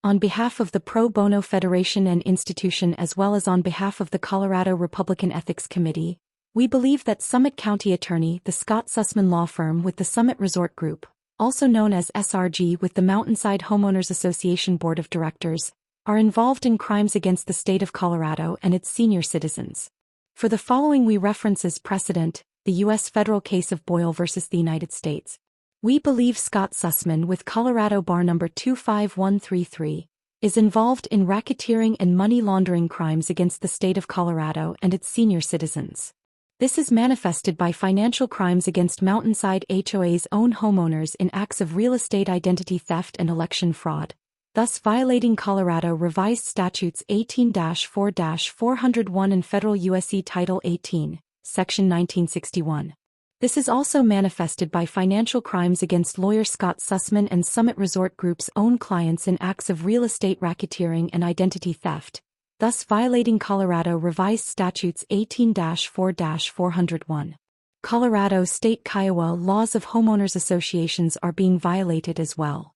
on behalf of the Pro Bono Federation and Institution as well as on behalf of the Colorado Republican Ethics Committee, we believe that Summit County Attorney, the Scott Sussman law firm with the Summit Resort Group, also known as SRG with the Mountainside Homeowners Association Board of Directors, are involved in crimes against the state of Colorado and its senior citizens. For the following we reference as precedent, the U.S. federal case of Boyle versus the United States. We believe Scott Sussman with Colorado Bar number 25133 is involved in racketeering and money laundering crimes against the state of Colorado and its senior citizens. This is manifested by financial crimes against Mountainside HOA's own homeowners in acts of real estate identity theft and election fraud, thus violating Colorado Revised Statutes 18-4-401 and Federal U.S.C. Title 18, Section 1961. This is also manifested by financial crimes against lawyer Scott Sussman and Summit Resort Group's own clients in acts of real estate racketeering and identity theft, thus violating Colorado Revised Statutes 18-4-401. Colorado state Kiowa laws of homeowners associations are being violated as well.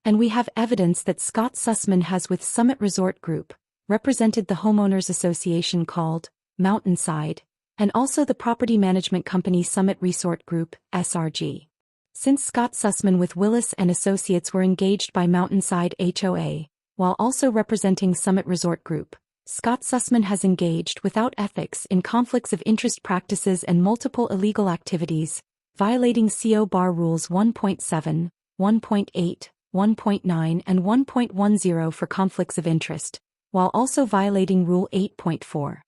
And we have evidence that Scott Sussman has with Summit Resort Group represented the homeowners association called Mountainside, and also the property management company Summit Resort Group, SRG. Since Scott Sussman with Willis and Associates were engaged by Mountainside HOA, while also representing Summit Resort Group, Scott Sussman has engaged without ethics in conflicts of interest practices and multiple illegal activities, violating COBAR Rules 1.7, 1.8, 1.9 and 1.10 for conflicts of interest, while also violating Rule 8.4.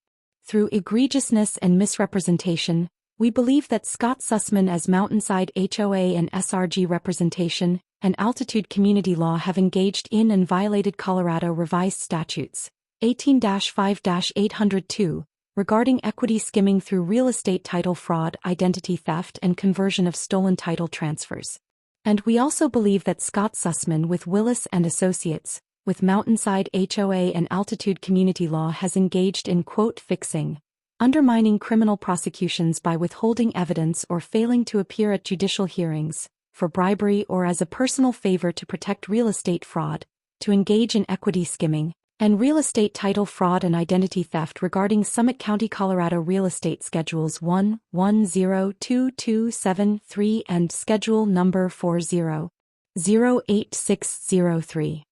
Through egregiousness and misrepresentation, we believe that Scott Sussman as Mountainside HOA and SRG representation and Altitude Community Law have engaged in and violated Colorado Revised Statutes 18-5-802 regarding equity skimming through real estate title fraud, identity theft and conversion of stolen title transfers. And we also believe that Scott Sussman with Willis and Associates, with Mountainside HOA and Altitude Community Law has engaged in quote fixing, undermining criminal prosecutions by withholding evidence or failing to appear at judicial hearings, for bribery or as a personal favor to protect real estate fraud, to engage in equity skimming, and real estate title fraud and identity theft regarding Summit County, Colorado Real Estate Schedules 1, 102273 and Schedule Number 40-08603.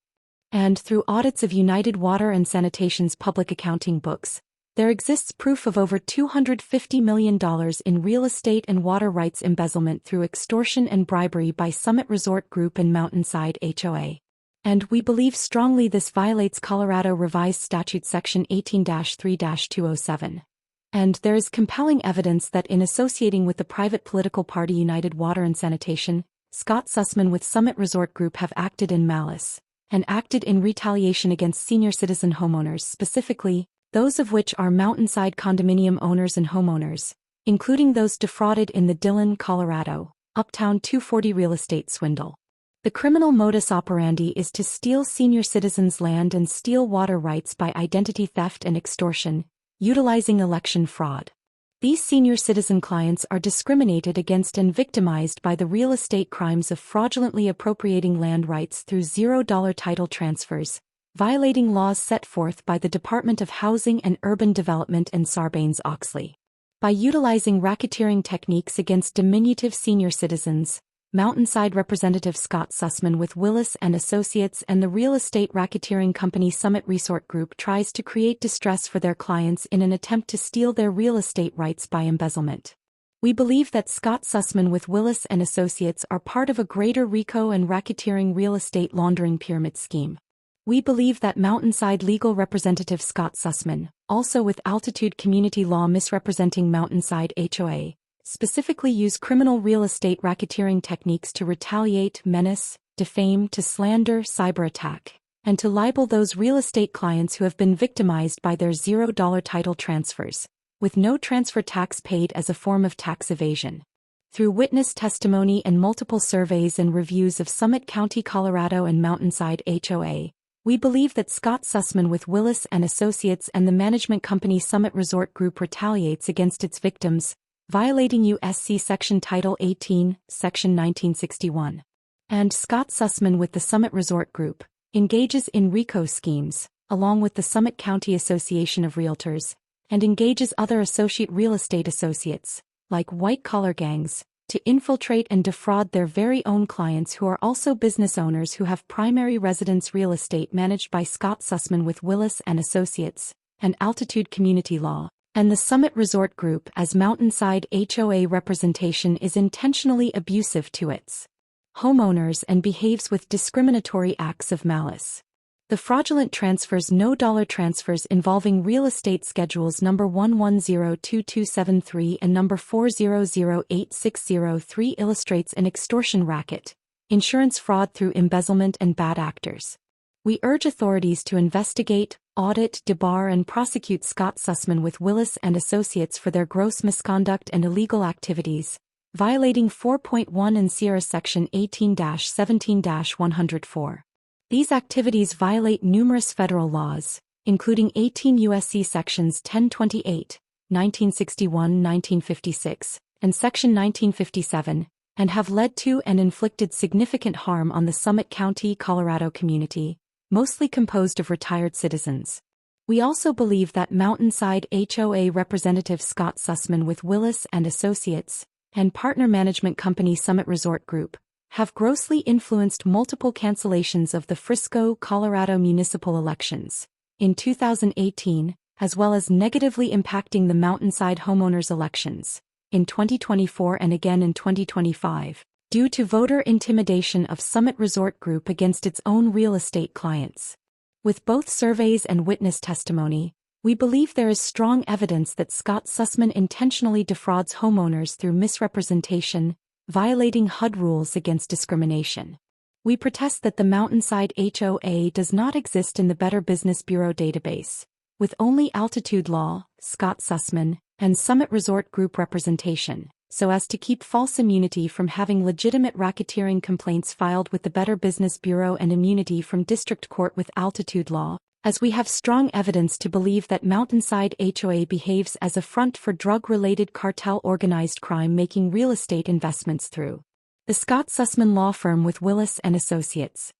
And through audits of United Water and Sanitation's public accounting books, there exists proof of over $250 million in real estate and water rights embezzlement through extortion and bribery by Summit Resort Group and Mountainside HOA. And we believe strongly this violates Colorado Revised Statute Section 18-3-207. And there is compelling evidence that in associating with the private political party United Water and Sanitation, Scott Sussman with Summit Resort Group have acted in malice, and acted in retaliation against senior citizen homeowners, specifically, those of which are Mountainside condominium owners and homeowners, including those defrauded in the Dillon, Colorado, Uptown 240 real estate swindle. The criminal modus operandi is to steal senior citizens' land and steal water rights by identity theft and extortion, utilizing election fraud. These senior citizen clients are discriminated against and victimized by the real estate crimes of fraudulently appropriating land rights through $0 title transfers, violating laws set forth by the Department of Housing and Urban Development and Sarbanes-Oxley. By utilizing racketeering techniques against diminutive senior citizens, Mountainside Representative Scott Sussman with Willis and Associates and the real estate racketeering company Summit Resort Group tries to create distress for their clients in an attempt to steal their real estate rights by embezzlement. We believe that Scott Sussman with Willis and Associates are part of a greater RICO and racketeering real estate laundering pyramid scheme. We believe that Mountainside legal representative Scott Sussman, also with Altitude Community Law misrepresenting Mountainside HOA, specifically use criminal real estate racketeering techniques to retaliate, menace, defame, to slander, cyber attack, and to libel those real estate clients who have been victimized by their $0 title transfers, with no transfer tax paid as a form of tax evasion. Through witness testimony and multiple surveys and reviews of Summit County, Colorado and Mountainside HOA, we believe that Scott Sussman with Willis and Associates and the management company Summit Resort Group retaliates against its victims, violating U.S.C. Section Title 18, Section 1961. And Scott Sussman with the Summit Resort Group, engages in RICO schemes, along with the Summit County Association of Realtors, and engages other associate real estate associates, like white-collar gangs, to infiltrate and defraud their very own clients who are also business owners who have primary residence real estate managed by Scott Sussman with Willis and Associates, and Altitude Community Law, and the Summit Resort Group as Mountainside HOA representation is intentionally abusive to its homeowners and behaves with discriminatory acts of malice. The fraudulent transfers no-dollar transfers involving real estate schedules number 1102273 and number 4008603 illustrates an extortion racket, insurance fraud through embezzlement and bad actors. We urge authorities to investigate, audit, debar and prosecute Scott Sussman with Willis and Associates for their gross misconduct and illegal activities, violating 4.1 and Sierra Section 18-17-104. These activities violate numerous federal laws, including 18 U.S.C. Sections 1028, 1961-1956, and Section 1957, and have led to and inflicted significant harm on the Summit County, Colorado community, mostly composed of retired citizens. We also believe that Mountainside HOA representative Scott Sussman with Willis and Associates, and partner management company Summit Resort Group, have grossly influenced multiple cancellations of the Frisco, Colorado municipal elections in 2018, as well as negatively impacting the Mountainside homeowners elections in 2024 and again in 2025, due to voter intimidation of Summit Resort Group against its own real estate clients. With both surveys and witness testimony, we believe there is strong evidence that Scott Sussman intentionally defrauds homeowners through misrepresentation, violating HUD rules against discrimination. We protest that the Mountainside HOA does not exist in the Better Business Bureau database, with only Altitude Law, Scott Sussman, and Summit Resort Group representation, so as to keep false immunity from having legitimate racketeering complaints filed with the Better Business Bureau and immunity from district court with Altitude Law, as we have strong evidence to believe that Mountainside HOA behaves as a front for drug-related cartel organized crime making real estate investments through the Scott Sussman law firm with Willis and Associates.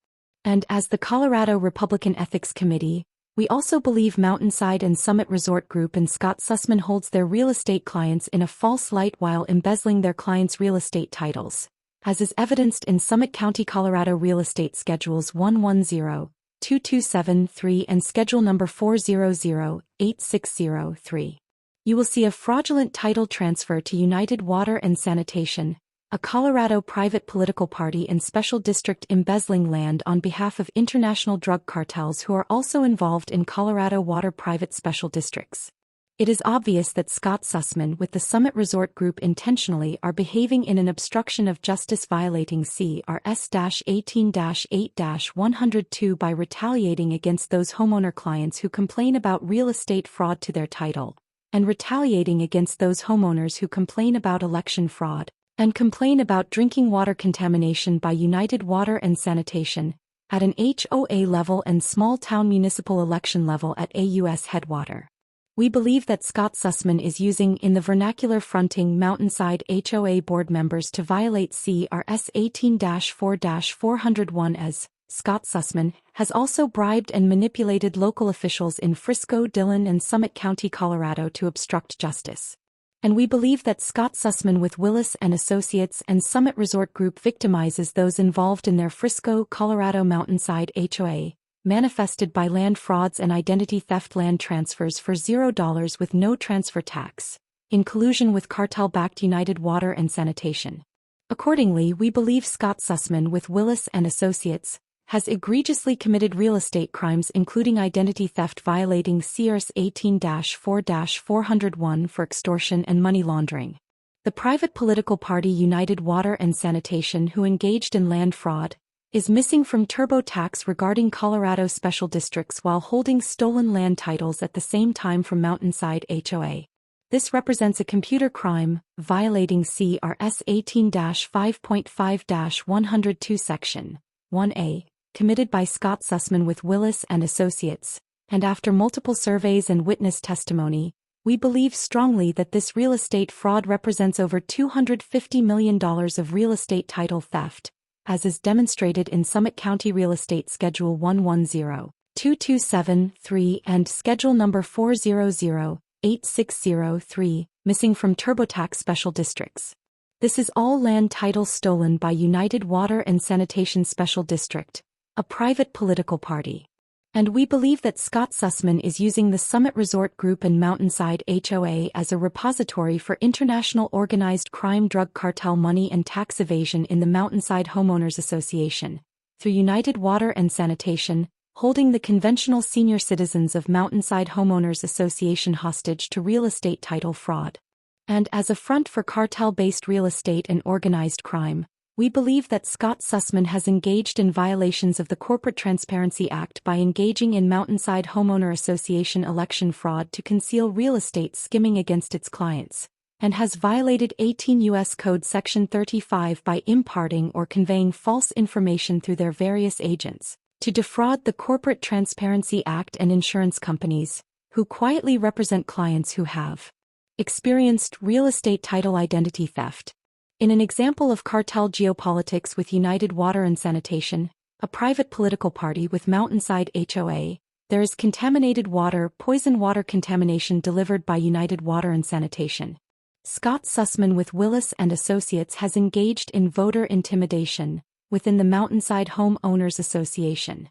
And as the Colorado Republican Ethics Committee, we also believe Mountainside and Summit Resort Group and Scott Sussman holds their real estate clients in a false light while embezzling their clients' real estate titles, as is evidenced in Summit County, Colorado Real Estate Schedules 1102273 and Schedule number 4008603. You will see a fraudulent title transfer to United Water and Sanitation, a Colorado private political party and special district embezzling land on behalf of international drug cartels who are also involved in Colorado water private special districts. It is obvious that Scott Sussman with the Summit Resort Group intentionally are behaving in an obstruction of justice violating CRS-18-8-102 by retaliating against those homeowner clients who complain about real estate fraud to their title, and retaliating against those homeowners who complain about election fraud, and complain about drinking water contamination by United Water and Sanitation, at an HOA level and small-town municipal election level at AUS Headwater. We believe that Scott Sussman is using in the vernacular fronting Mountainside HOA board members to violate CRS 18-4-401 as Scott Sussman has also bribed and manipulated local officials in Frisco, Dillon and Summit County, Colorado to obstruct justice. And we believe that Scott Sussman with Willis and Associates and Summit Resort Group victimizes those involved in their Frisco, Colorado Mountainside HOA, manifested by land frauds and identity theft land transfers for $0 with no transfer tax, in collusion with cartel-backed United Water and Sanitation. Accordingly, we believe Scott Sussman with Willis and Associates has egregiously committed real estate crimes including identity theft violating CRS 18-4-401 for extortion and money laundering. The private political party United Water and Sanitation who engaged in land fraud is missing from TurboTax regarding Colorado special districts while holding stolen land titles at the same time from Mountainside HOA. This represents a computer crime, violating CRS 18-5.5-102 Section 1A, committed by Scott Sussman with Willis and Associates, and after multiple surveys and witness testimony, we believe strongly that this real estate fraud represents over $250 million of real estate title theft, as is demonstrated in Summit County Real Estate Schedule 110227-3 and Schedule Number 4008603, missing from TurboTax Special Districts. This is all land titles stolen by United Water and Sanitation Special District, a private political party. And we believe that Scott Sussman is using the Summit Resort Group and Mountainside HOA as a repository for international organized crime, drug cartel money and tax evasion in the Mountainside Homeowners Association, through United Water and Sanitation, holding the conventional senior citizens of Mountainside Homeowners Association hostage to real estate title fraud. And as a front for cartel-based real estate and organized crime, we believe that Scott Sussman has engaged in violations of the Corporate Transparency Act by engaging in Mountainside Homeowner Association election fraud to conceal real estate skimming against its clients, and has violated 18 U.S. Code Section 35 by imparting or conveying false information through their various agents, to defraud the Corporate Transparency Act and insurance companies, who quietly represent clients who have experienced real estate title identity theft. In an example of cartel geopolitics with United Water and Sanitation, a private political party with Mountainside HOA, there is contaminated water, poison water contamination delivered by United Water and Sanitation. Scott Sussman with Willis and Associates has engaged in voter intimidation within the Mountainside Homeowners Association.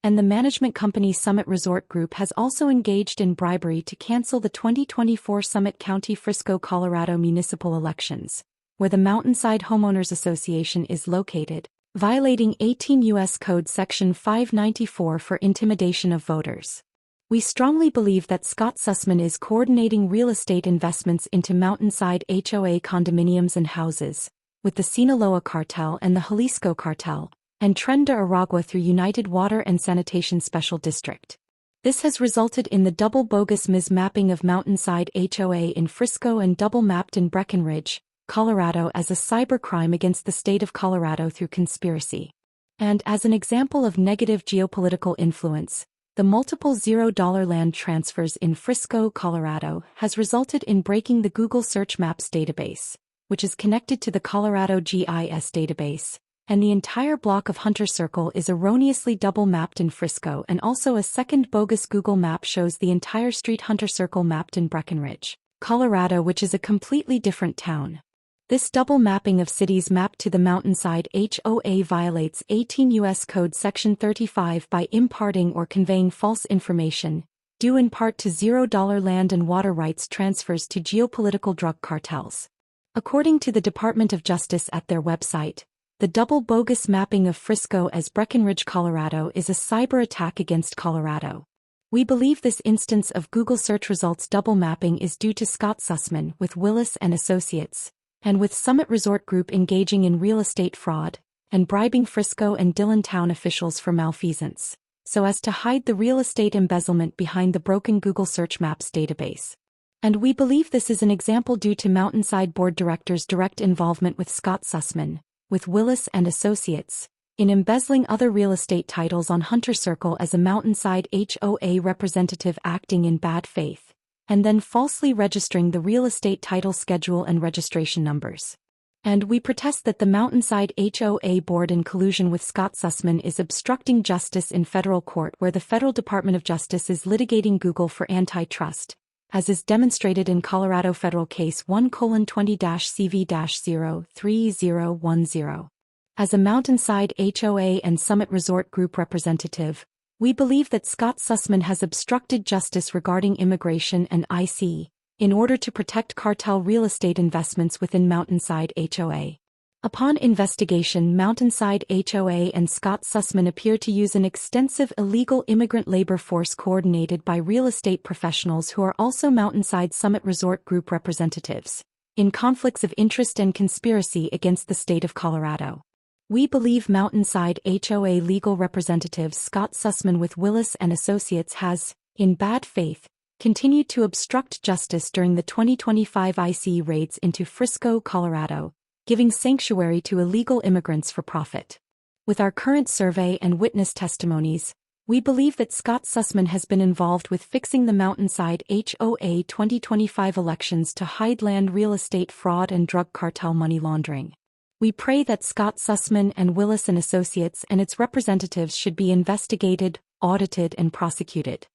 And the management company Summit Resort Group has also engaged in bribery to cancel the 2024 Summit County Frisco, Colorado municipal elections, where the Mountainside Homeowners Association is located, violating 18 U.S. Code Section 594 for intimidation of voters. We strongly believe that Scott Sussman is coordinating real estate investments into Mountainside HOA condominiums and houses, with the Sinaloa cartel and the Jalisco cartel, and Tren de Aragua through United Water and Sanitation Special District. This has resulted in the double bogus mismapping of Mountainside HOA in Frisco and double mapped in Breckenridge, Colorado as a cybercrime against the state of Colorado through conspiracy. And as an example of negative geopolitical influence, the multiple $0 land transfers in Frisco, Colorado has resulted in breaking the Google Search Maps database, which is connected to the Colorado GIS database, and the entire block of Hunter Circle is erroneously double-mapped in Frisco, and also a second bogus Google map shows the entire street Hunter Circle mapped in Breckenridge, Colorado, which is a completely different town. This double mapping of cities mapped to the Mountainside HOA violates 18 U.S. Code Section 35 by imparting or conveying false information, due in part to $0 land and water rights transfers to geopolitical drug cartels. According to the Department of Justice at their website, the double bogus mapping of Frisco as Breckenridge, Colorado is a cyber attack against Colorado. We believe this instance of Google search results double mapping is due to Scott Sussman with Willis and Associates, and with Summit Resort Group engaging in real estate fraud, and bribing Frisco and Dillon Town officials for malfeasance, so as to hide the real estate embezzlement behind the broken Google Search Maps database. And we believe this is an example due to Mountainside Board Directors' direct involvement with Scott Sussman, with Willis and Associates, in embezzling other real estate titles on Hunter Circle as a Mountainside HOA representative acting in bad faith, and then falsely registering the real estate title schedule and registration numbers. And we protest that the Mountainside HOA board in collusion with Scott Sussman is obstructing justice in federal court, where the Federal Department of Justice is litigating Google for antitrust, as is demonstrated in Colorado Federal Case 1:20-CV-03010. As a Mountainside HOA and Summit Resort Group representative, we believe that Scott Sussman has obstructed justice regarding immigration and IC, in order to protect cartel real estate investments within Mountainside HOA. Upon investigation, Mountainside HOA and Scott Sussman appear to use an extensive illegal immigrant labor force coordinated by real estate professionals who are also Mountainside Summit Resort Group representatives, in conflicts of interest and conspiracy against the state of Colorado. We believe Mountainside HOA legal representative Scott Sussman with Willis and Associates has, in bad faith, continued to obstruct justice during the 2025 IC raids into Frisco, Colorado, giving sanctuary to illegal immigrants for profit. With our current survey and witness testimonies, we believe that Scott Sussman has been involved with fixing the Mountainside HOA 2025 elections to hide land real estate fraud and drug cartel money laundering. We pray that Scott Sussman and Willis and Associates and its representatives should be investigated, audited and prosecuted.